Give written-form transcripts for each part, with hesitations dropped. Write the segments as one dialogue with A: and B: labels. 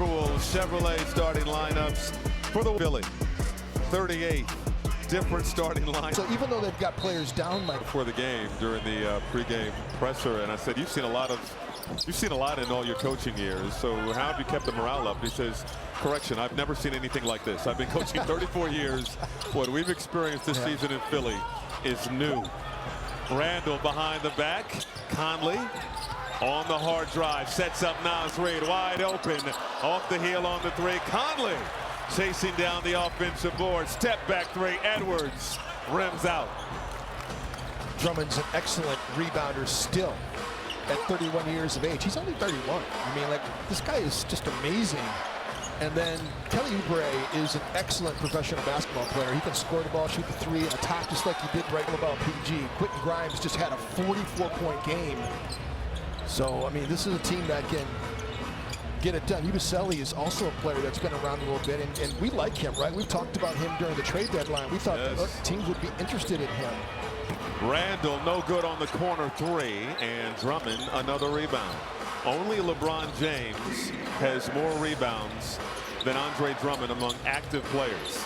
A: Timberwolves Chevrolet starting lineups for the Philly. 38 different starting lineups.
B: So even though they've got players down like
A: before the game during the pregame presser, and I said, you've seen a lot in all your coaching years, so how have you kept the morale up? He says, correction, I've never seen anything like this. I've been coaching 34 years. What we've experienced this season in Philly is new. Randall behind the back. Conley on the hard drive, sets up Nas Reed wide open, off the heel on the three. Conley chasing down the offensive board. Step back three. Edwards rims out.
B: Drummond's an excellent rebounder still at 31 years of age. He's only 31. I mean, like, this guy is just amazing. And then Kelly Oubre is an excellent professional basketball player. He can score the ball, shoot the three, and attack just like he did right about PG. Quentin Grimes just had a 44-point game. So, I mean, this is a team that can get it done. Ubaselli is also a player that's been around a little bit, and we like him, right? We've talked about him during the trade deadline. We thought that teams would be interested in him.
A: Randall no good on the corner three, and Drummond another rebound. Only LeBron James has more rebounds than Andre Drummond among active players.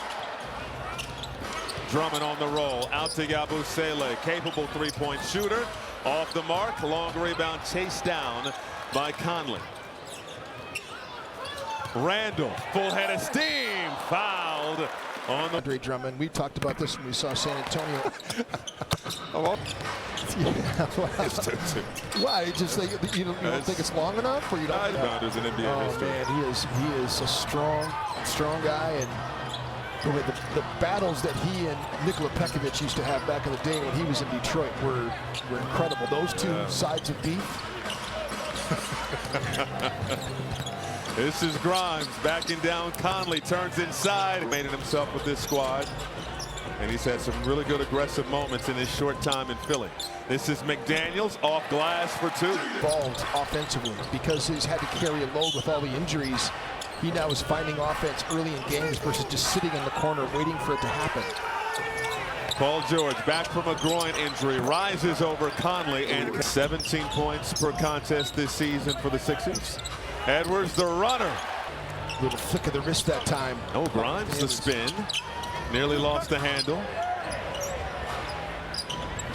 A: Drummond on the roll, out to Yabusele, capable three-point shooter, off the mark, long rebound chased down by Conley. Randall, full head of steam, fouled on the
B: Andre Drummond. We talked about this when we saw San Antonio. Why? Just like you don't think it's long enough, or you don't?
A: Rebounders in NBA history.
B: Man, he is a strong guy, and the battles that he and Nikola Pekovic used to have back in the day when he was in Detroit were incredible. Those two sides of beef.
A: This is Grimes backing down. Conley turns inside. Made it himself with this squad. And he's had some really good aggressive moments in his short time in Philly. This is McDaniels off glass for two.
B: Involved offensively because he's had to carry a load with all the injuries. He now is finding offense early in games versus just sitting in the corner waiting for it to happen.
A: Paul George back from a groin injury, rises over Conley, and 17 points per contest this season for the Sixers. Edwards the runner.
B: Little flick of the wrist that time.
A: Oh, Grimes the spin. Nearly lost the handle.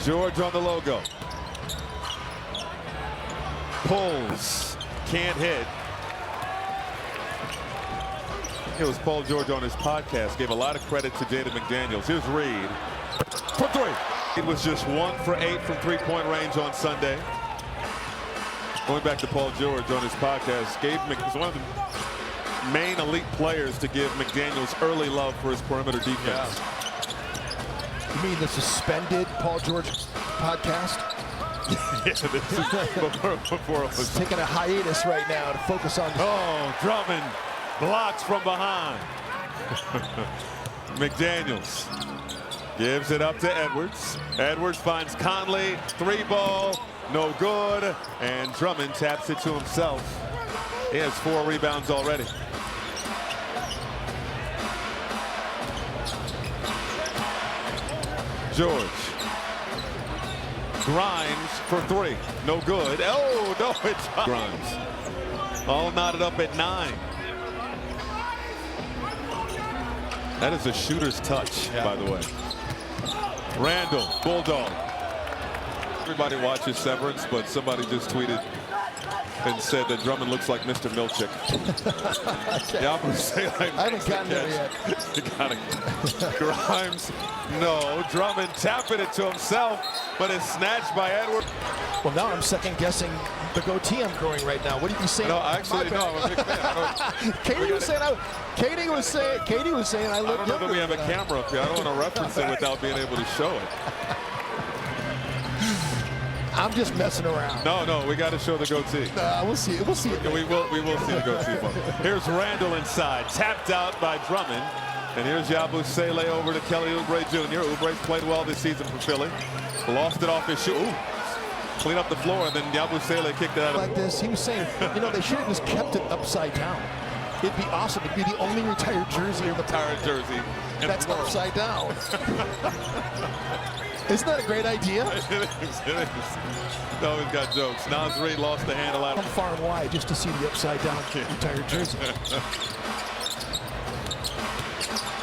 A: George on the logo. Pulls. Can't hit. It was Paul George on his podcast. Gave a lot of credit to Jaden McDaniels. Here's Reed for three. It was just 1 for 8 from three-point range on Sunday. Going back to Paul George on his podcast, was one of the main elite players to give McDaniels early love for his perimeter defense.
B: You mean the suspended Paul George podcast?
A: Yeah, this is before it was
B: taking a hiatus right now to focus on.
A: Oh, Drummond blocks from behind. McDaniels gives it up to Edwards. Edwards finds Conley, three ball, no good, and Drummond taps it to himself. He has 4 rebounds already. George. Grimes for 3. No good. Oh, no, it's Grimes. All knotted up at 9. That is a shooter's touch, by the way. Randall, Bulldog. Everybody watches Severance, but somebody just tweeted and said that Drummond looks like Mr. Milchick.
B: I haven't gotten there yet.
A: Grimes, no. Drummond tapping it to himself, but it's snatched by Edwards.
B: Well, now I'm second guessing the goatee I'm growing right now. What are you saying?
A: No, actually, no. I'm a big fan.
B: Katie was saying I look
A: I don't know that we have a camera up here. I don't want to reference it without being able to show it.
B: I'm just messing around.
A: No, we got to show the goatee.
B: We'll see it. We'll see it.
A: We will see the goatee. Here's Randall inside, tapped out by Drummond. And here's Yabusele over to Kelly Oubre Jr. Oubre's played well this season for Philly. Lost it off his shoe. Ooh. Clean up the floor, and then Yabusele kicked it out.
B: Like this, he was saying, they should have just kept it upside down. It'd be awesome. It'd be the only retired jersey of the
A: retired jersey
B: that's upside down. Isn't that a great idea?
A: It is. No, he's got jokes. Nas Reed lost the handle out.
B: From far and wide just to see the upside down retired jersey.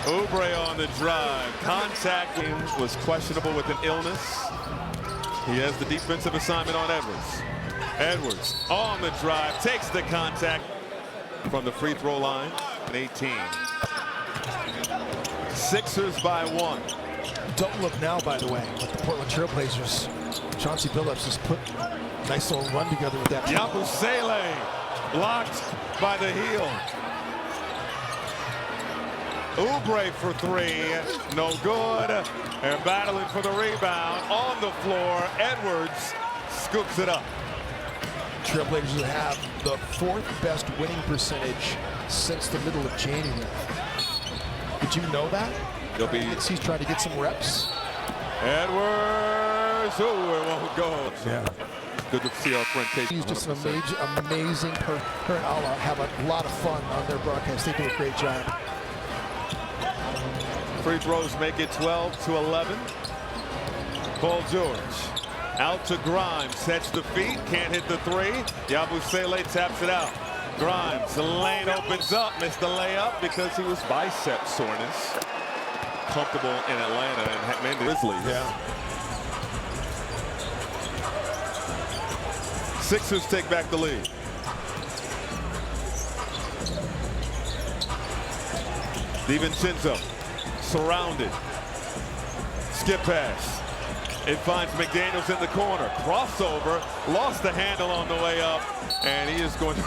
A: Oubre on the drive. Contact was questionable with an illness. He has the defensive assignment on Edwards. Edwards on the drive, takes the contact from the free throw line. 18. Sixers by 1.
B: Don't look now, by the way, but the Portland Trailblazers, Chauncey Billups has put a nice little run together with that.
A: Yabusele blocked by the heel. Oubre for 3, no good. And battling for the rebound on the floor. Edwards scoops it up.
B: Trailblazers have the 4th best winning percentage since the middle of January. Did you know that? He's trying to get some reps.
A: Edwards, oh, it won't go.
B: Yeah.
A: Good to see our friend Casey.
B: He's just an amazing person. Her and Allah have a lot of fun on their broadcast. They do a great job.
A: Free throws make it 12-11. Paul George out to Grimes, sets the feet, can't hit the 3. Yabusele taps it out. Grimes, the lane opens up, missed the layup because he was bicep soreness. Comfortable in Atlanta and made the Grizzlies.
B: Yeah.
A: Sixers take back the lead. DiVincenzo surrounded. Skip pass. It finds McDaniels in the corner. Crossover. Lost the handle on the way up. And he is going to...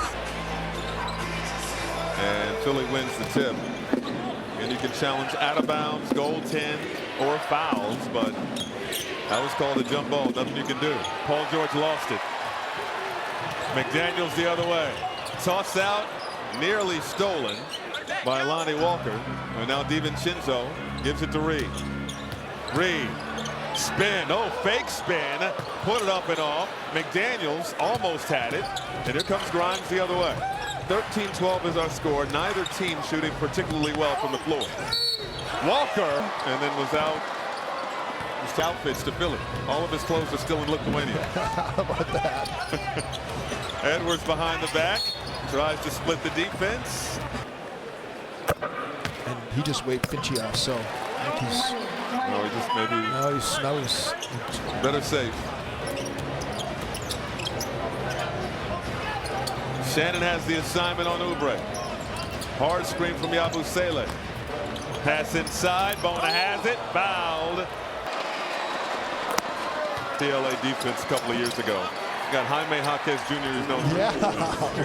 A: And Philly wins the tip. And you can challenge out of bounds, goaltend, or fouls, but that was called a jump ball. Nothing you can do. Paul George lost it. McDaniels the other way. Tossed out, nearly stolen by Lonnie Walker. And now DiVincenzo gives it to Reed. Reed, spin, oh, fake spin, put it up and off. McDaniels almost had it. And here comes Grimes the other way. 13-12 is our score. Neither team shooting particularly well from the floor. Walker, and then was out. His outfits to Philly. All of his clothes are still in Lithuania.
B: How about that?
A: Edwards behind the back, tries to split the defense.
B: And he just waved Finchy off, so I think he's...
A: No, he just maybe...
B: No, he's
A: better safe. Shannon has the assignment on Oubre. Hard screen from Yabusele. Pass inside, Bona has it, fouled. TLA defense a couple of years ago. Got Jaime Jaquez Jr. who's known for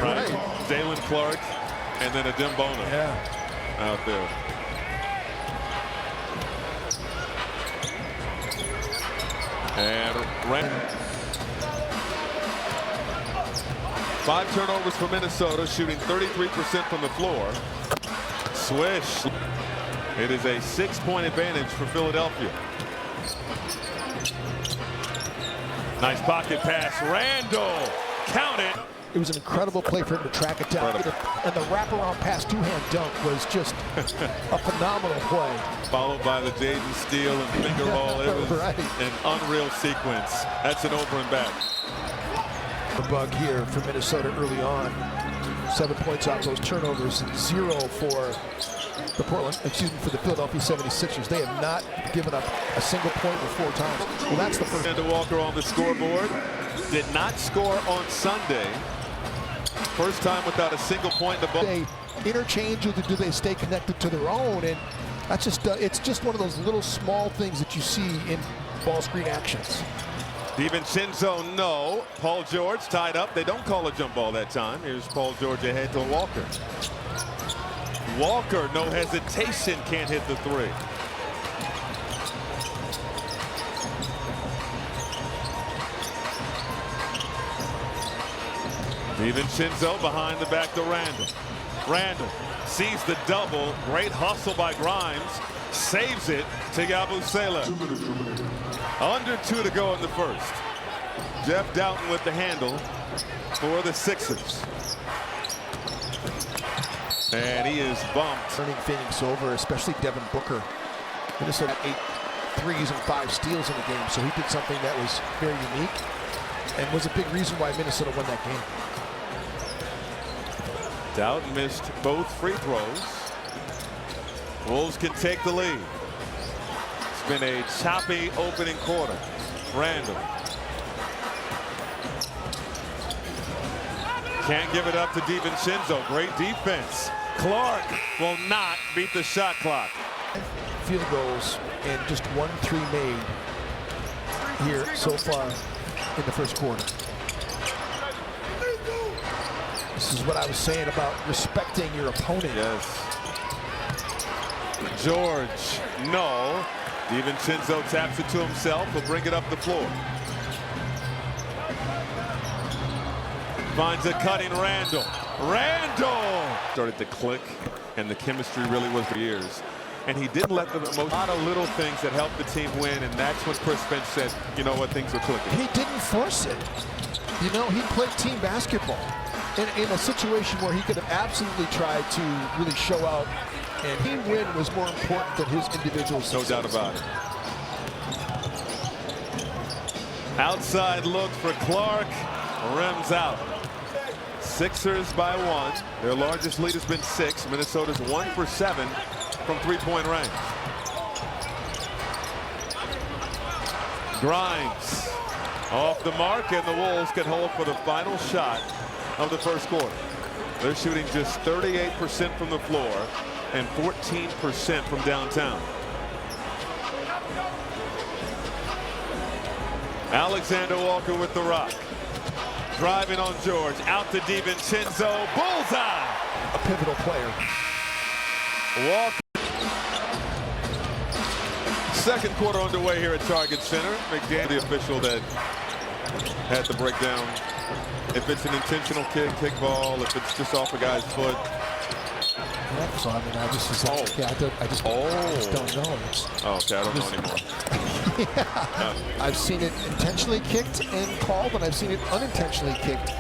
A: right. Jalen Clark, and then Adem Bona out there. And 5 turnovers for Minnesota, shooting 33% from the floor. Swish. It is a 6-point advantage for Philadelphia. Nice pocket pass. Randall. Count it.
B: It was an incredible play for him to track it down. And the wraparound pass two-hand dunk was just a phenomenal play.
A: Followed by the Jaden Steele and finger roll. It was an unreal sequence. That's an over and back.
B: The bug here for Minnesota early on. 7 points off those turnovers, 0 for the for the Philadelphia 76ers. They have not given up a single point with 4 times. Well, that's the first.
A: And Walker on the scoreboard. Did not score on Sunday. First time without a single point in the ball.
B: They interchange, or do they stay connected to their own? And that's just it's just one of those little small things that you see in ball screen actions.
A: DiVincenzo, no. Paul George tied up. They don't call a jump ball that time. Here's Paul George ahead to Walker. Walker, no hesitation, can't hit the 3. DiVincenzo behind the back to Randall. Randall sees the double. Great hustle by Grimes. Saves it to Yabusele. Under 2 to go in the first. Jeff Doughton with the handle for the Sixers. And he is bumped.
B: Turning Phoenix over, especially Devin Booker. Minnesota 8 threes and 5 steals in the game. So he did something that was very unique and was a big reason why Minnesota won that game.
A: Dowd missed both free throws. Wolves can take the lead. It's been a choppy opening quarter. Randall. Can't give it up to DiVincenzo. Great defense. Clark will not beat the shot clock.
B: Field goals and just 1-3 made here so far in the first quarter. This is what I was saying about respecting your opponent.
A: Yes. George, no. DiVincenzo taps it to himself. He'll bring it up the floor. Finds a cutting Randall. Randall! Started to click, and the chemistry really was for years. And he didn't let a lot of little things that helped the team win, and that's when Chris Finch said, you know what, things are clicking.
B: He didn't force it. You know, he played team basketball in a situation where he could have absolutely tried to really show out, and team win was more important than his individual success.
A: No doubt about it. Outside look for Clark. Rims out. Sixers by 1. Their largest lead has been 6. Minnesota's 1 for 7 from three-point range. Grimes off the mark, and the Wolves get hold for the final shot of the first quarter. They're shooting just 38% from the floor and 14% from downtown. Alexander Walker with the rock. Driving on George, out to DiVincenzo, bullseye!
B: A pivotal player.
A: Walker. Second quarter underway here at Target Center. McDaniel, the official that had the breakdown. If it's an intentional kick ball, if it's just off a guy's foot.
B: Yeah, so I mean, I just don't know.
A: Okay, I don't know anymore.
B: Yeah. I've seen it intentionally kicked and called, and I've seen it unintentionally kicked,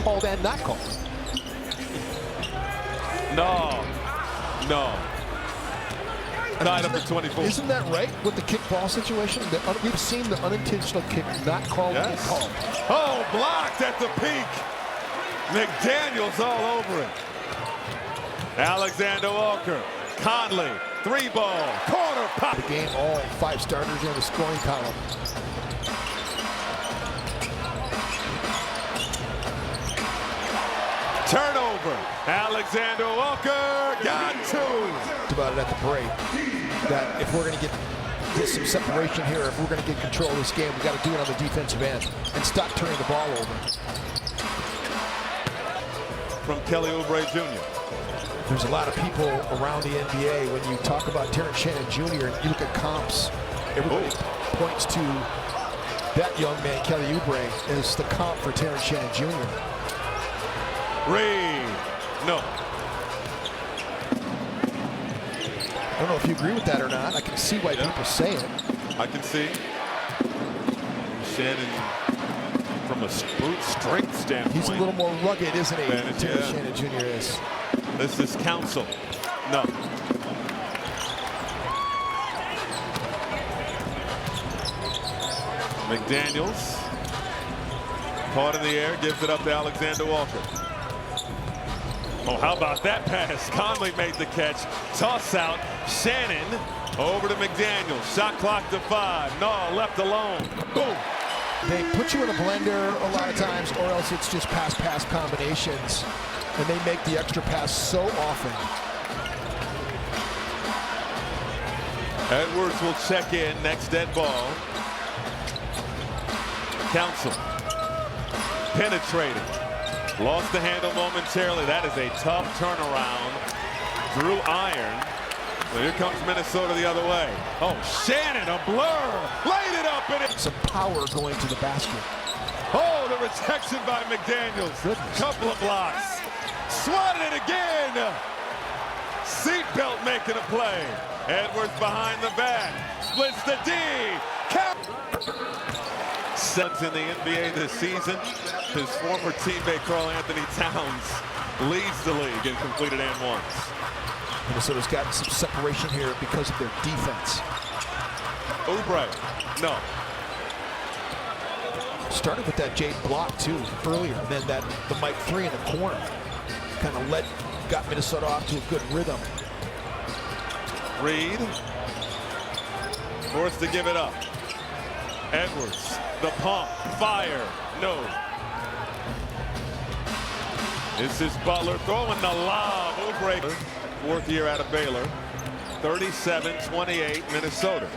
B: called and not called.
A: No. Tied up to 24.
B: Isn't that right with the kick ball situation? We've seen the unintentional kick not called and called.
A: Oh, blocked at the peak. McDaniel's all over it. Alexander Walker, Conley, 3-ball, corner pop.
B: The game, all 5 starters in the scoring column.
A: Turnover. Alexander Walker got 2.
B: About it at the break, that if we're going to get some separation here, if we're going to get control of this game, we got to do it on the defensive end and stop turning the ball over.
A: From Kelly Oubre Jr.
B: There's a lot of people around the NBA when you talk about Terrence Shannon Jr. and you look at comps, everybody points to that young man, Kelly Oubre, as the comp for Terrence Shannon Jr.
A: Reed, no.
B: I don't know if you agree with that or not. I can see why people say it.
A: I can see. Shannon, from a brute strength standpoint.
B: He's a little more rugged, isn't he? Terrence Shannon Jr. is.
A: This is Council. No. McDaniels. Caught in the air, gives it up to Alexander Walker. Oh, how about that pass? Conley made the catch. Toss out. Shannon over to McDaniels. Shot clock to 5. No, left alone. Boom.
B: They put you in a blender a lot of times, or else it's just pass-pass combinations. And they make the extra pass so often.
A: Edwards will check in. Next dead ball. Council. Penetrating. Lost the handle momentarily. That is a tough turnaround. Drew iron. Well, here comes Minnesota the other way. Oh, Shannon, a blur. Laid it up, and it.
B: Some power going to the basket.
A: Oh, the rejection by McDaniels.
B: Goodness.
A: Couple of blocks. Swatted it again. Seatbelt making a play. Edwards behind the back. Splits the D. Suns in the NBA this season. His former teammate Karl Anthony Towns leads the league in completed and ones.
B: Minnesota's gotten some separation here because of their defense.
A: Oubre. No.
B: Started with that Jade block too earlier, and then the Mike 3 in the corner kind of got Minnesota off to a good rhythm.
A: Reed forced to give it up. Edwards, the pump, fire, no. This is Butler throwing the lob. Oubre, fourth year out of Baylor. 37-28 Minnesota.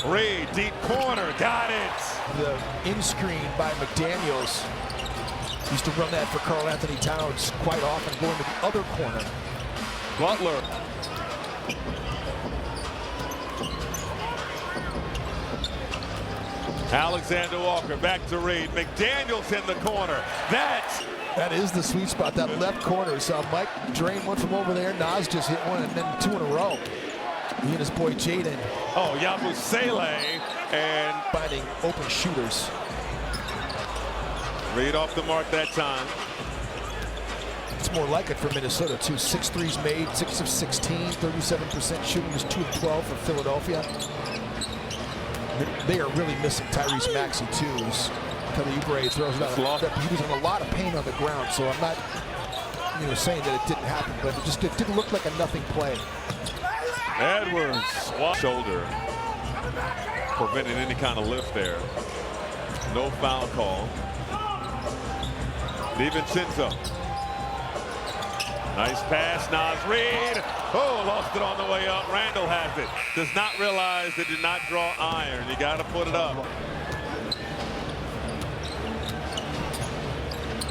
A: Reed, deep corner, got it.
B: The in-screen by McDaniels. Used to run that for Karl Anthony Towns quite often, going to the other corner.
A: Butler. Alexander Walker back to Reed. McDaniels in the corner. That
B: is the sweet spot, that left corner. So Mike drained one from over there. Nas just hit one, and then two in a row. He and his boy Jaden.
A: Oh, Yabusele and
B: finding open shooters.
A: Reed off the mark that time.
B: It's more like it for Minnesota too. 6 threes made, 6 of 16, 37% shooting, was 2 of 12 for Philadelphia. They are really missing Tyrese Maxey too. Kelly Oubre throws it out. He was in a lot of pain on the ground, so I'm not saying that it didn't happen, but it didn't look like a nothing play.
A: Edwards, shoulder, preventing any kind of lift there. No foul call. DiVincenzo. Nice pass, Nas Reed. Oh, lost it on the way up. Randall has it. Does not realize they did not draw iron. You got to put it up.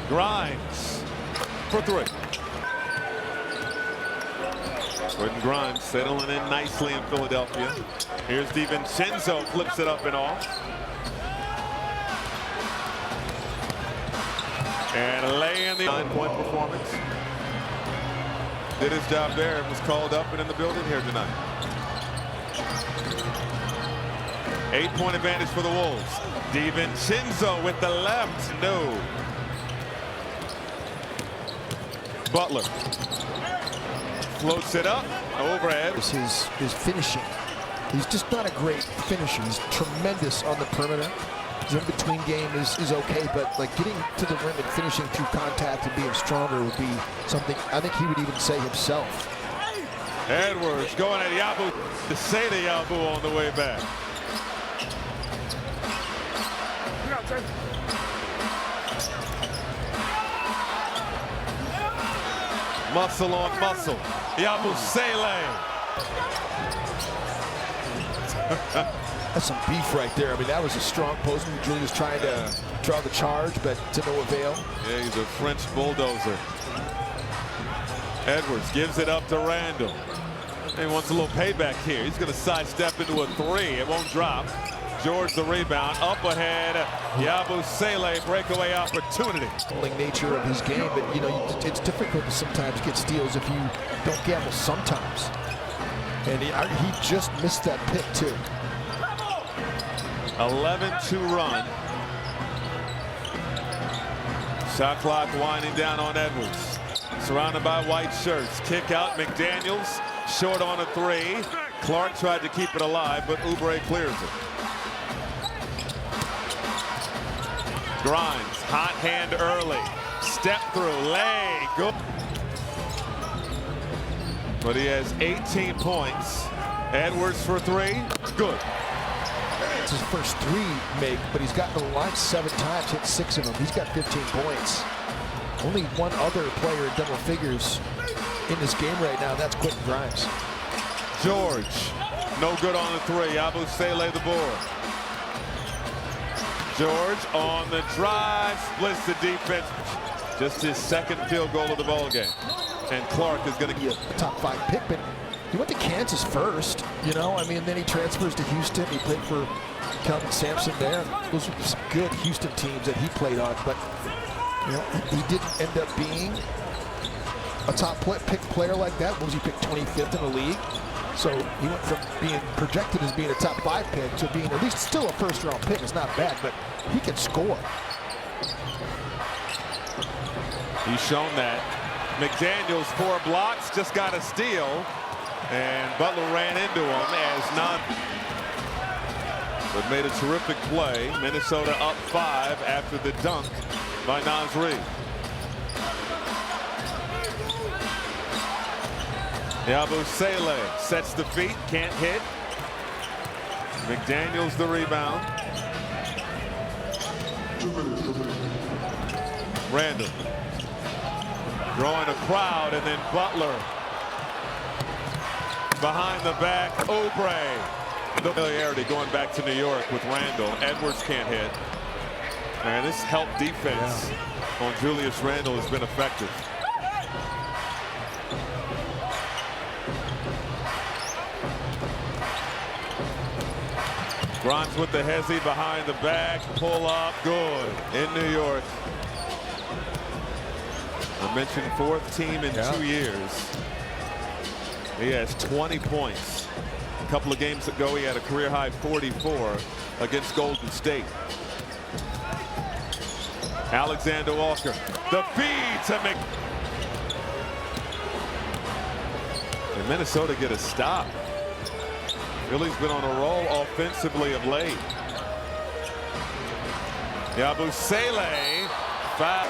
A: Grimes for 3. Quentin Grimes settling in nicely in Philadelphia. Here's DiVincenzo, flips it up and off. And laying the 9-point performance. Did his job there, was called up and in the building here tonight. 8-point advantage for the Wolves. DiVincenzo with the left, no. Butler floats it up, overhead.
B: His finishing. He's just not a great finisher. He's tremendous on the perimeter. His in-between game is okay, but like getting to the rim and finishing through contact and being stronger would be something I think he would even say himself.
A: Edwards going at Yabu to say to Yabu on the way back. Muscle on muscle. Yabusele.
B: That's some beef right there. I mean, that was a strong post. Julie was trying to draw the charge, but to no avail.
A: Yeah, he's a French bulldozer. Edwards gives it up to Randall. He wants a little payback here. He's going to sidestep into a 3. It won't drop. George the rebound. Up ahead. Yabusele breakaway opportunity.
B: Nature of his game, but it's difficult to sometimes get steals if you don't gamble sometimes. And he just missed that pick too.
A: 11-2 run. Shot clock winding down on Edwards. Surrounded by white shirts. Kick out. McDaniels short on a 3. Clark tried to keep it alive, but Oubre clears it. Grimes, hot hand early. Step through, lay, go. But he has 18 points. Edwards for 3, good.
B: It's his first 3 make, but he's gotten to the line 7 times, hit 6 of them. He's got 15 points. Only one other player in double figures in this game right now, that's Quentin Grimes.
A: George, no good on the 3. Yabusele the board. George on the drive, splits the defense. Just his second field goal of the ball game. And Clark is going to get
B: a top 5 pick, but he went to Kansas first, I mean, then he transfers to Houston. He played for Calvin Sampson there. Those were some good Houston teams that he played on, but he didn't end up being a top pick player like that. What was he picked 25th in the league? So he went from being projected as being a top 5 pick to being at least still a first-round pick. It's not bad, but he can score.
A: He's shown that. McDaniels 4 blocks, just got a steal. And Butler ran into him as not. But made a terrific play. Minnesota up 5 after the dunk by Naz Reid. Yabusele sets the feet, can't hit. McDaniels the rebound. Randall drawing a crowd, and then Butler behind the back. Oubre. The familiarity going back to New York with Randall. Edwards can't hit. And this help defense on Julius Randle has been effective. Grimes with the hezzy behind the back. Pull up. Good. In New York. I mentioned 4th team in 2 years. He has 20 points. A couple of games ago, he had a career high 44 against Golden State. Alexander Walker. The feed to And Minnesota get a stop. Philly's been on a roll offensively of late. Yabusele foul.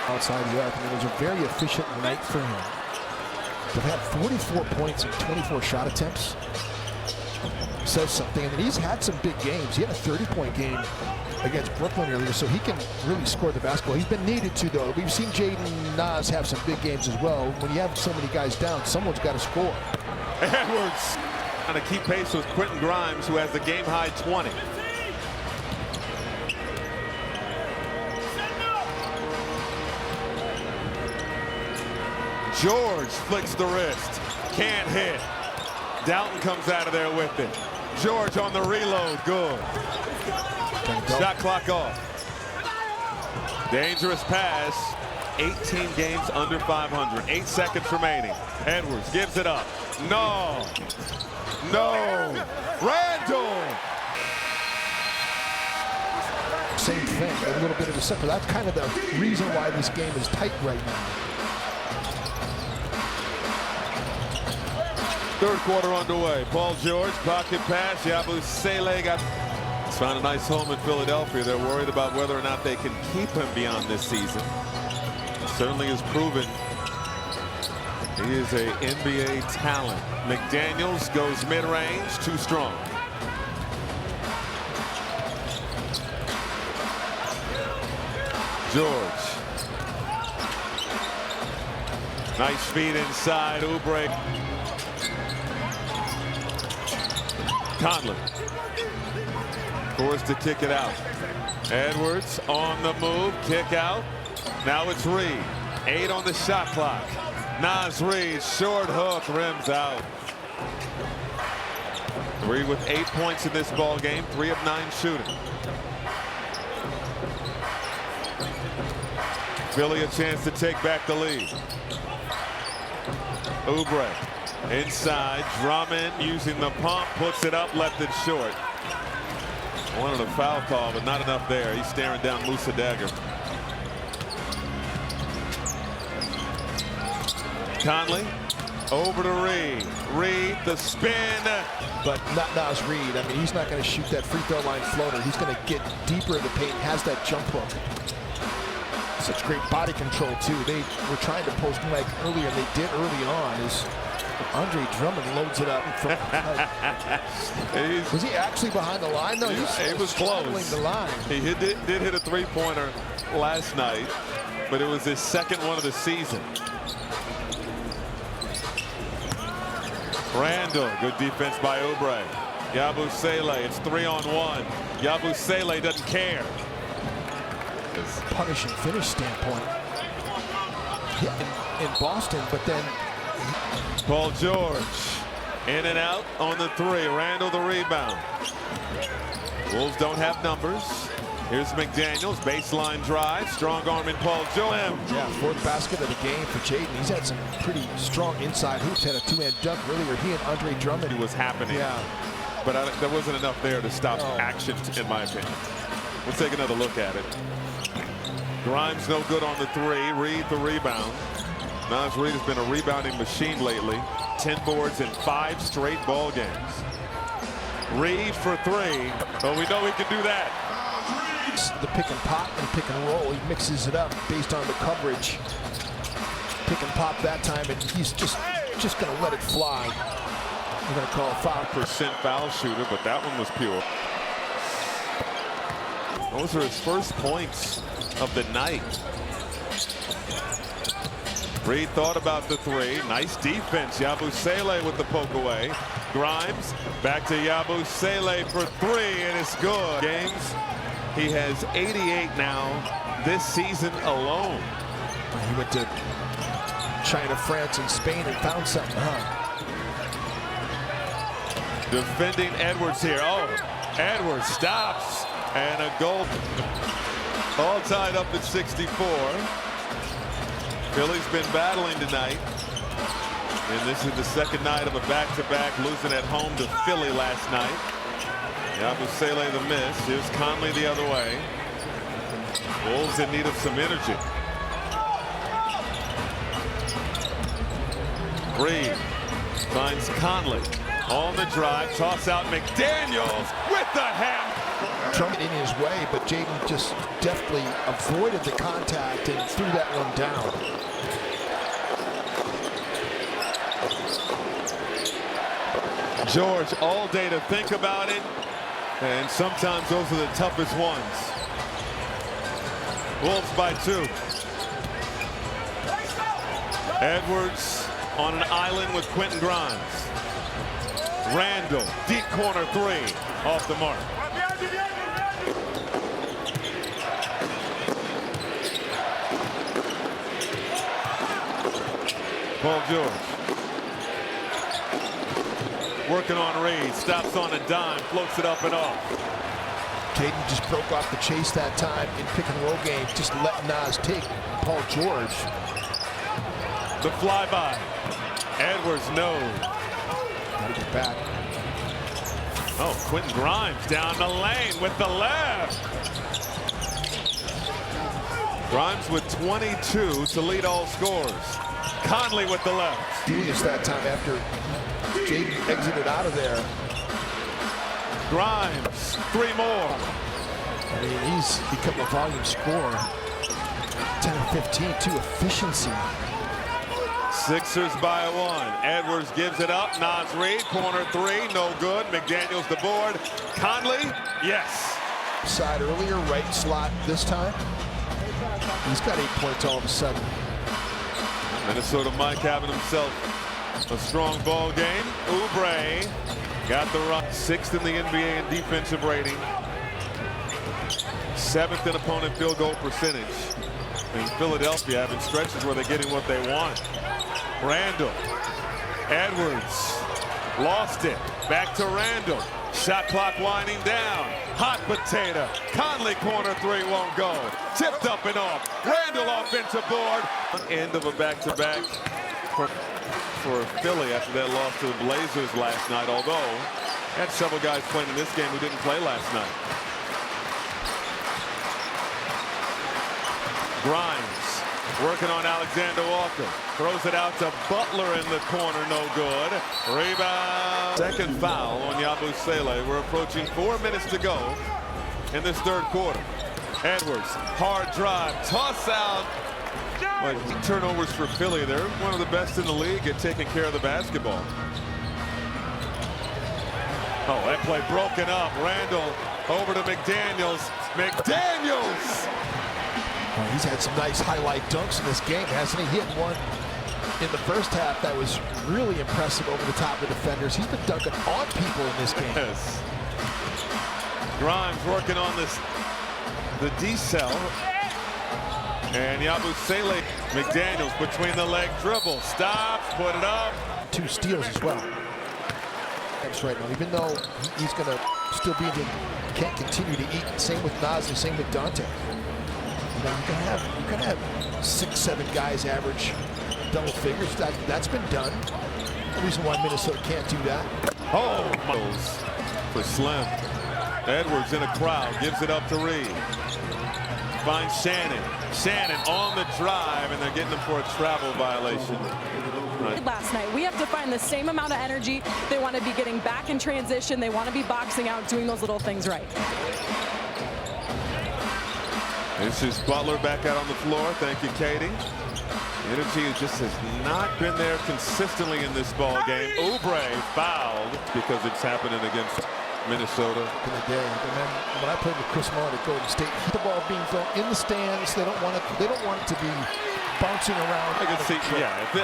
B: Outside the arc. I mean, it was a very efficient night for him. To have 44 points in 24 shot attempts says something. And he's had some big games. He had a 30-point game against Brooklyn earlier, so he can really score the basketball. He's been needed to, though. We've seen Jaden Nas have some big games as well. When you have so many guys down, someone's got to score.
A: Edwards trying to keep pace with Quentin Grimes, who has the game-high 20. George flicks the wrist. Can't hit. Dalton comes out of there with it. George on the reload. Good. Shot clock off. Dangerous pass. 18 games under 500. 8 seconds remaining. Edwards gives it up. No. No. Randall.
B: Same thing. A little bit of a separate. That's kind of the reason why this game is tight right now.
A: Third quarter underway. Paul George, pocket pass. Yabusele he's found a nice home in Philadelphia. They're worried about whether or not they can keep him beyond this season. He certainly has proven he is a NBA talent. McDaniels goes mid-range, too strong. George. Nice feed inside. Oubre. Conley forced to kick it out. Edwards on the move, kick out. Now it's Reid. 8 on the shot clock. Naz Reid, short hook, rims out. Reid with 8 points in this ball game, 3 of 9 shooting. Philly a chance to take back the lead. Oubre. Inside, Drummond using the pump, puts it up, left it short. Wanted a foul call, but not enough there. He's staring down Musa Dagger. Conley over to Reid. Reid, the spin.
B: But not Naz Reid. I mean, he's not going to shoot that free throw line floater. He's going to get deeper in the paint, has that jump hook. Such great body control, too. They were trying to post Mike earlier, and they did early on. Andre Drummond loads it up. Was he actually behind the line? No,
A: he was close.
B: The line.
A: He did hit a three-pointer last night, but it was his second one of the season. Randall, good defense by Oubre. Yabusele, it's 3-on-1. Yabusele doesn't care.
B: Punish and finish standpoint. Hit in Boston, but then
A: Paul George in and out on the 3. Randall the rebound. Wolves don't have numbers. Here's McDaniels, baseline drive, strong arm in Paul George.
B: Yeah, 4th basket of the game for Jaden. He's had some pretty strong inside hoops. Had a 2-man dunk earlier. He and Andre Drummond.
A: It was happening.
B: Yeah,
A: but there wasn't enough there to stop action, in my opinion. We'll take another look at it. Grimes no good on the 3. Reid the rebound. Naz Reid has been a rebounding machine lately. 10 boards in 5 straight ball games. Reid for 3. Oh, we know he can do that.
B: The pick and pop and pick and roll. He mixes it up based on the coverage. Pick and pop that time, and he's just going to let it fly. We're going to call a foul.
A: % foul shooter, but that one was pure. Those are his first points of the night. Reid thought about the 3. Nice defense. Yabusele with the poke away. Grimes back to Yabusele for 3, and it's good. Games. He has 88 now this season alone.
B: He went to China, France, and Spain and found something,
A: Defending Edwards here. Oh, Edwards stops, and a goal. All tied up at 64. Philly's been battling tonight. And this is the second night of a back-to-back, losing at home to Philly last night. Yabusele the miss. Here's Conley the other way. Wolves in need of some energy. Reid finds Conley on the drive. Toss out McDaniels with the hand.
B: Trump in his way, but Jaden just deftly avoided the contact and threw that one down.
A: George all day to think about it, and sometimes those are the toughest ones. Wolves by 2. Edwards on an island with Quentin Grimes. Randall, deep corner 3, off the mark. Paul George. Working on Reid, stops on a dime, floats it up and off.
B: Jaden just broke off the chase that time in pick and roll game, just let Naz take Paul George.
A: The flyby. Edwards, no.
B: Gotta get back.
A: Oh, Quentin Grimes down the lane with the left. Grimes with 22 to lead all scores. Conley with the left.
B: Julius that time after Jaden exited out of there.
A: Grimes, 3 more.
B: I mean, he's become a volume scorer. 10 of 15 to efficiency.
A: Sixers by 1. Edwards gives it up. Naz Reid, corner 3, no good. McDaniels the board. Conley, yes.
B: Side earlier, right slot this time. He's got 8 points all of a sudden.
A: Minnesota Mike having himself a strong ball game. Oubre got the run. 6th in the NBA in defensive rating. 7th in opponent field goal percentage. And Philadelphia having stretches where they're getting what they want. Randall. Edwards. Lost it. Back to Randall. Shot clock winding down. Hot potato. Conley corner 3 won't go. Tipped up and off. Randall offensive board. End of a back-to-back for Philly after that loss to the Blazers last night. Although, had several guys playing in this game who didn't play last night. Grimes working on Alexander Walker. Throws it out to Butler in the corner, no good. Rebound. Second foul on Yabusele. We're approaching 4 minutes to go in this 3rd quarter. Edwards, hard drive, toss out. Like turnovers for Philly. They're one of the best in the league at taking care of the basketball. Oh, that play broken up. Randall over to McDaniels. McDaniels!
B: Well, he's had some nice highlight dunks in this game, hasn't he? He had one in the first half that was really impressive over the top of defenders. He's been dunking on people in this game.
A: Yes. Grimes working on the decel. And Yabusele, McDaniels between the leg dribble. Stops, put it up. 2
B: steals as well. That's right now, even though he's going to still be can't continue to eat. Same with Naz and same with Dante. You know, you can have 6, 7 guys average double figures. That's been done. No reason why Minnesota can't do that.
A: Oh, for Slim. Edwards in a crowd, gives it up to Reid. finds Shannon. Shannon on the drive, and they're getting him for a travel violation.
C: Last night, we have to find the same amount of energy. They want to be getting back in transition. They want to be boxing out, doing those little things right.
A: This is Butler back out on the floor. Thank you, Katie. Energy just has not been there consistently in this ball game. Oubre fouled because it's happening against Minnesota.
B: In the day, and then when I played with Chris Mullin at Golden State, the ball being thrown in the stands. They don't want it. They don't want it to be bouncing around.
A: I can see. Yeah, if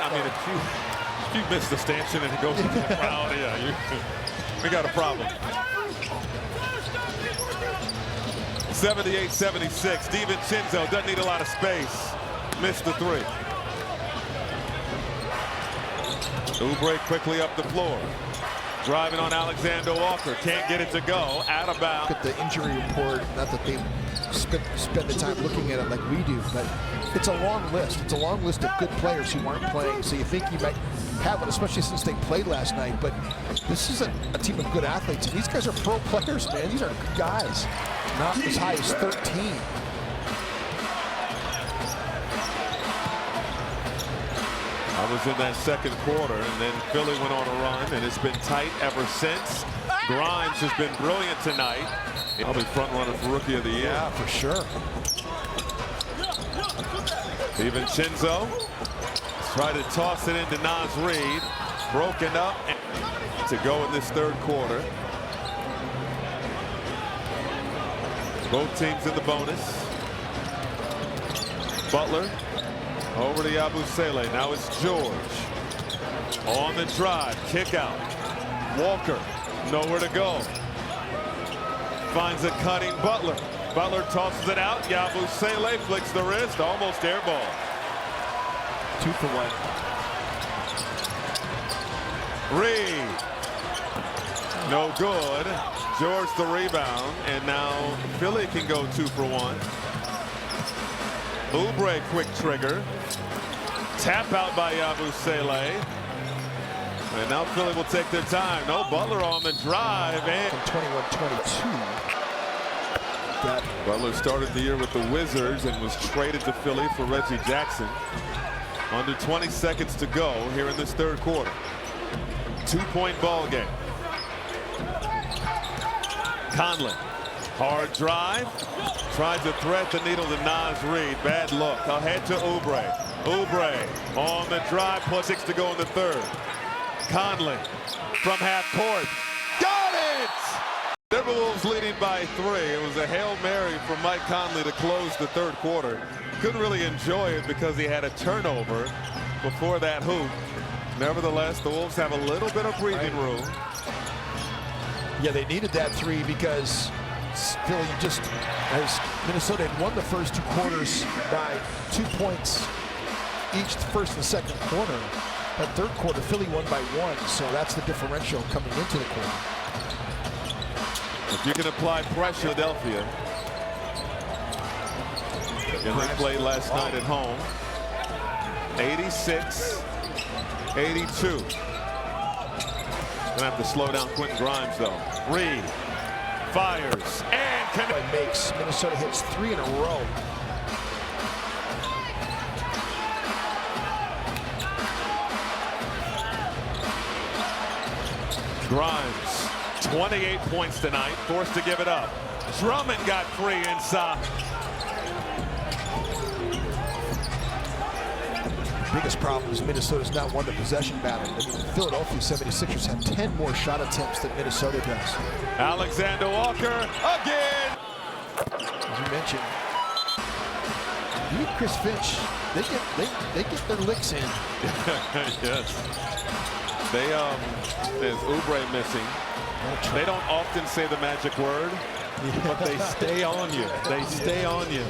A: you miss the stanchion and it goes in the crowd, yeah, we got a problem. 78-76. DiVincenzo doesn't need a lot of space. Missed the three. Oubre quickly up the floor. Driving on Alexander Walker. Can't get it to go. Out of bounds.
B: Look at the injury report. Not that they spend the time looking at it like we do, but it's a long list. It's a long list of good players who aren't playing. So you think you might have one, especially since they played last night. But this is a team of good athletes. And these guys are pro players, man. These are good guys. Not as high as 13.
A: I was in that second quarter, and then Philly went on a run, and it's been tight ever since. Grimes has been brilliant tonight. Probably front runner for Rookie of the Year.
B: Yeah, for sure.
A: DiVincenzo tried to toss it into Naz Reid. Broken up to go in this third quarter. Both teams in the bonus. Butler over to Yabusele. Now it's George. On the drive. Kick out. Walker. Nowhere to go. Finds a cutting Butler. Butler tosses it out. Yabusele flicks the wrist. Almost air ball.
B: 2 for 1.
A: Reed. No good. George the rebound. And now Philly can go 2 for 1. Oubre quick trigger. Tap out by Yabusele. And now Philly will take their time. No, Butler on the drive. And
B: 21-22.
A: Butler started the year with the Wizards and was traded to Philly for Reggie Jackson. Under 20 seconds to go here in this third quarter. 2-point ball game. Conley. Hard drive. Tries to thread the needle to Naz Reid. Bad look. Ahead to Oubre. Oubre on the drive. Plus 6 to go in the third. Conley from half court. Got it! Timberwolves leading by 3. It was a Hail Mary from Mike Conley to close the third quarter. Couldn't really enjoy it because he had a turnover before that hoop. Nevertheless, the Wolves have a little bit of breathing room.
B: Yeah, they needed that 3 because Philly just, as Minnesota had won the first 2 quarters by 2 points each, the first and second quarter. That third quarter, Philly won by 1, so that's the differential coming into the quarter.
A: If you can apply pressure, Philadelphia. And they played last night at home. 86-82. Gonna have to slow down Quentin Grimes, though. Reed fires and
B: makes. Minnesota hits 3 in a row.
A: Grimes, 28 points tonight, forced to give it up. Drummond got free inside.
B: Biggest problem is Minnesota's not won the possession battle. I mean, the Philadelphia 76ers have 10 more shot attempts than Minnesota does.
A: Alexander Walker again.
B: As you mentioned, you and Chris Finch, they get their licks in.
A: Yes. There's Oubre missing. They don't often say the magic word, but they stay on you. They stay on you.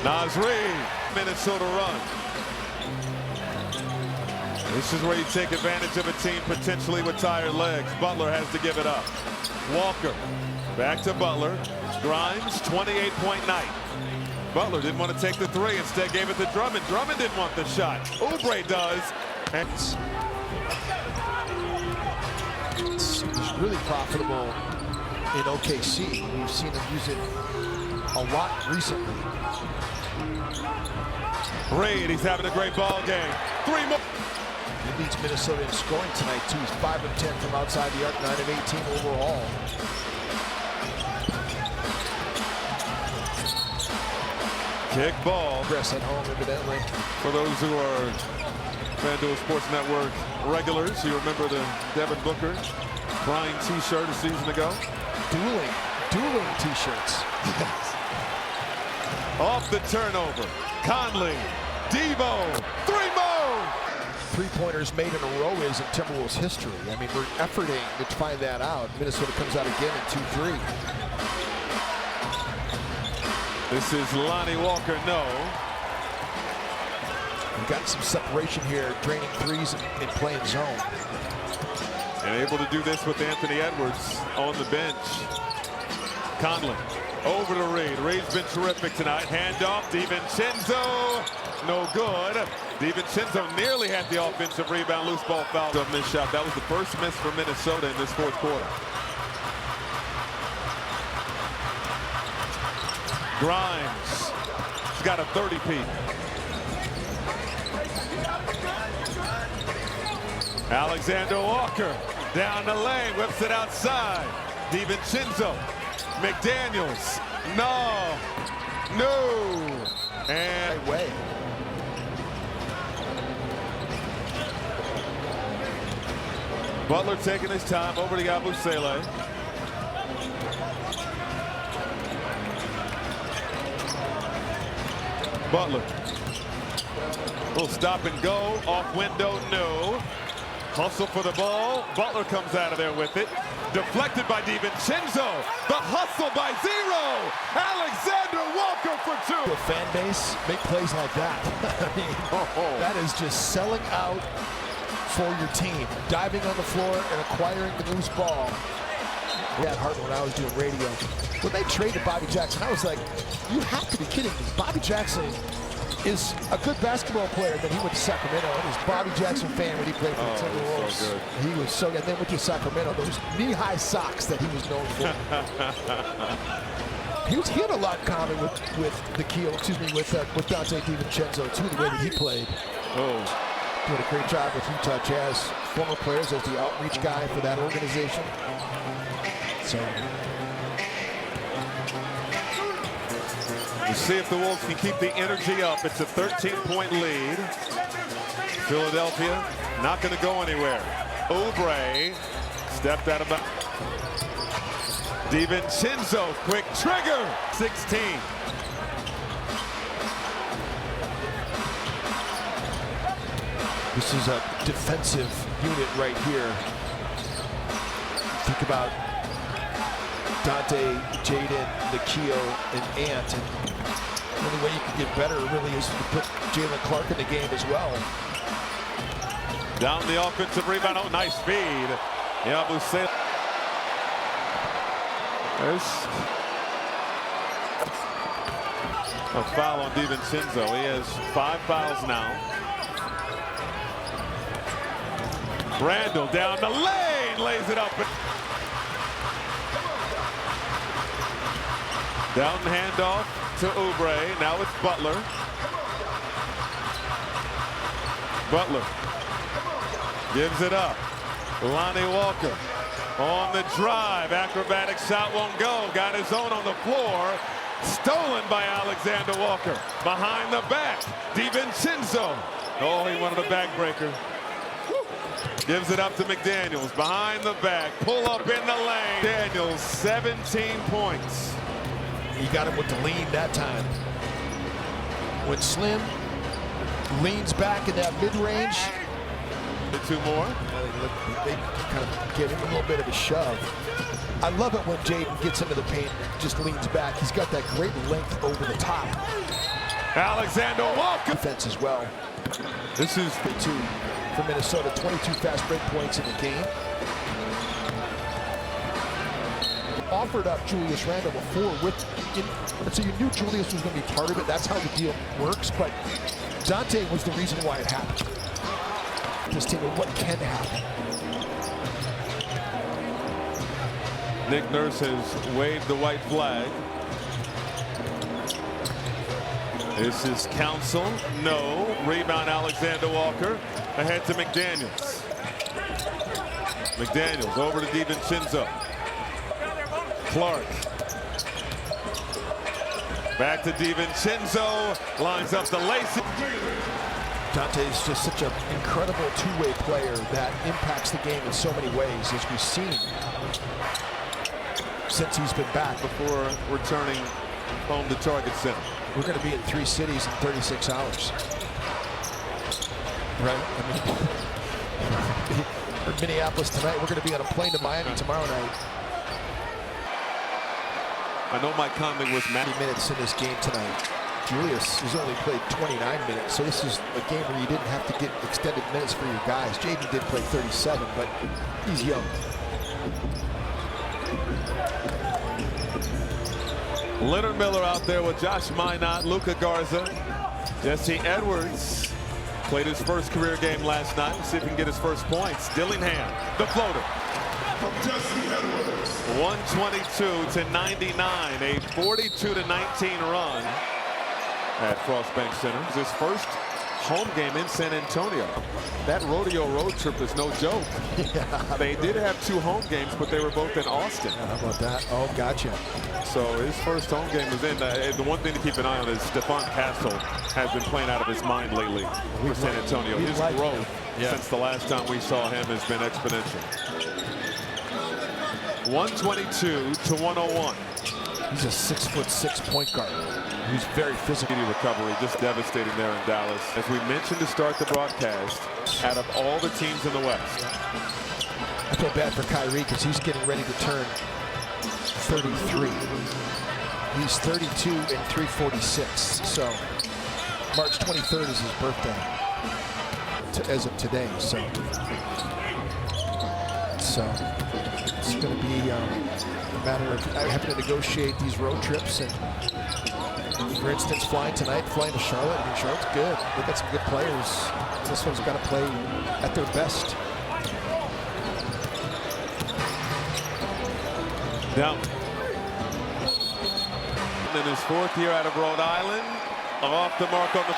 A: Naz Reid, Minnesota run. This is where you take advantage of a team potentially with tired legs. Butler has to give it up. Walker, back to Butler. Grimes, 28-point night. Butler didn't want to take the 3, instead gave it to Drummond. Drummond didn't want the shot. Oubre does. And
B: it's really profitable in OKC. We've seen him use it a lot recently.
A: Reed, he's having a great ball game. 3 more.
B: He leads Minnesota in scoring tonight, too. He's 5 of 10 from outside the arc, 9 of 18 overall.
A: Kick ball.
B: Press at home, evidently.
A: For those who are FanDuel Sports Network regulars, you remember the Devin Booker crying T-shirt a season ago?
B: Dueling T-shirts.
A: Off the turnover. Conley. Devo. 3 more.
B: Three-pointers made in a row is in Timberwolves history. I mean, we're efforting to find that out. Minnesota comes out again in 2-3.
A: This is Lonnie Walker, no.
B: We've got some separation here, draining threes and playing zone.
A: And able to do this with Anthony Edwards on the bench. Conley over to Reed. Reed's been terrific tonight. Handoff, DiVincenzo, no good. DiVincenzo nearly had the offensive rebound. Loose ball foul. Missed shot. That was the first miss for Minnesota in this fourth quarter. Grimes, he's got a 30-peat. Alexander Walker down the lane, whips it outside. DiVincenzo, McDaniels, no, and
B: way.
A: Butler taking his time over to Yabusele. Butler. Little stop and go. Off window, no. Hustle for the ball. Butler comes out of there with it. Deflected by DiVincenzo. The hustle by Zero. Alexander Walker for 2.
B: The fan base make plays like that. I mean, that is just selling out for your team. Diving on the floor and acquiring the loose ball. That hard when I was doing radio. When they traded Bobby Jackson, I was like, you have to be kidding me. Bobby Jackson is a good basketball player. Then he went to Sacramento. I was a Bobby Jackson fan when he played for the Timberwolves.
A: So
B: he was so good. And then went to Sacramento. Those knee-high socks that he was known for. He had a lot in common with with Dante DiVincenzo too. The way that he played. Did a great job with Utah Jazz former players as the outreach guy for that organization. So
A: we'll see if the Wolves can keep the energy up. It's a 13-point lead. Philadelphia not going to go anywhere. Oubre stepped out of bounds. DiVincenzo, quick trigger. 16.
B: this is a defensive unit right here. Think about Dante, Jaden, Nikhil, and Ant. And the only way you can get better really is to put Jalen Clark in the game as well.
A: Down the offensive rebound. Oh, nice speed. Yabusele. There's a foul on DiVincenzo. He has 5 fouls now. Randall down the lane, lays it up. Down handoff to Oubre. Now it's Butler. Butler gives it up. Lonnie Walker on the drive. Acrobatic shot won't go. Got his own on the floor. Stolen by Alexander Walker. Behind the back. DiVincenzo. Oh, he wanted a backbreaker. Gives it up to McDaniels. Behind the back. Pull up in the lane. Daniels, 17 points.
B: He got him with the lean that time. When Slim leans back in that mid-range.
A: Two more.
B: They kind of give him a little bit of a shove. I love it when Jaden gets into the paint, just leans back. He's got that great length over the top.
A: Alexander Walker.
B: Defense as well.
A: This is
B: the 2 for Minnesota. 22 fast break points in the game. Offered up Julius Randle before so you knew Julius was going to be part of it. That's how the deal works. But Dante was the reason why it happened. This team and what can happen.
A: Nick Nurse has waved the white flag. This is Council. No. Rebound Alexander Walker. Ahead to McDaniels. McDaniels over to DiVincenzo. Clark. Back to DiVincenzo. Lines up the lace.
B: Dante is just such an incredible two-way player that impacts the game in so many ways, as we've seen since he's been back.
A: Before returning home to Target Center.
B: We're going to be in 3 cities in 36 hours. Right? I mean, we're in Minneapolis tonight. We're going to be on a plane to Miami tomorrow night.
A: I know my comment was
B: 90 minutes in this game tonight. Julius has only played 29 minutes, so this is a game where you didn't have to get extended minutes for your guys. Jaden did play 37, but he's young.
A: Leonard Miller out there with Josh Minot, Luka Garza, Jesse Edwards. Played his first career game last night. Let's see if he can get his first points. Dillingham, the floater. 122 to 99, a 42 to 19 run at Crossbank Center. It's his first home game in San Antonio. That rodeo road trip is no joke.
B: Yeah.
A: They did have 2 home games, but they were both in Austin.
B: How about that? Oh, gotcha.
A: So his first home game was in. The one thing to keep an eye on is Stephon Castle has been playing out of his mind lately for San Antonio. His growth since the last time we saw him has been exponential. 122 to 101.
B: He's a 6'6" point guard who's very physical.
A: Recovery just devastating there in Dallas. As we mentioned to start the broadcast, out of all the teams in the West,
B: I feel bad for Kyrie because he's getting ready to turn 33. He's 32 and 346. So March 23rd is his birthday as of today. So it's going to be a matter of having to negotiate these road trips. And for instance, flying tonight, flying to Charlotte. I mean, Charlotte's good. They've got some good players. This one's got to play at their best.
A: Down. In his 4th year out of Rhode Island, off the mark on the.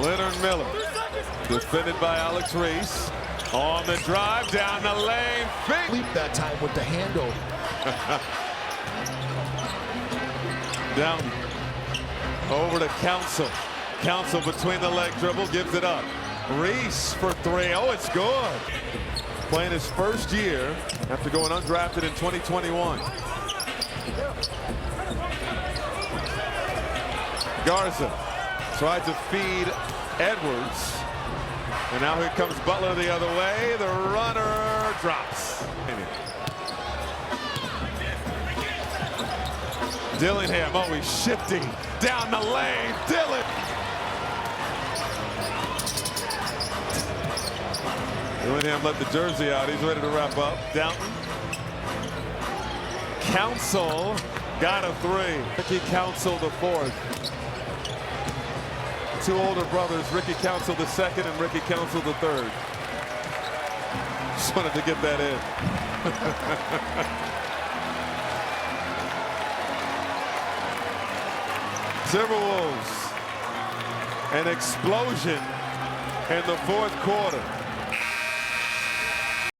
A: Leonard Miller, defended by Alex Reese. On the drive, down the lane.
B: Leap that time with the handle.
A: Down. Over to Council. Council between the leg dribble, gives it up. Reese for 3. Oh, it's good. Playing his first year after going undrafted in 2021. Garza tried to feed Edwards. And now here comes Butler the other way. The runner drops. Dillingham, oh, he's shifting down the lane. Dillingham let the jersey out. He's ready to wrap up. Downton. Council got a 3. Ricky Council the 4th. 2 older brothers, Ricky Council the 2nd and Ricky Council the 3rd. Just wanted to get that in. Timberwolves, an explosion in the 4th quarter.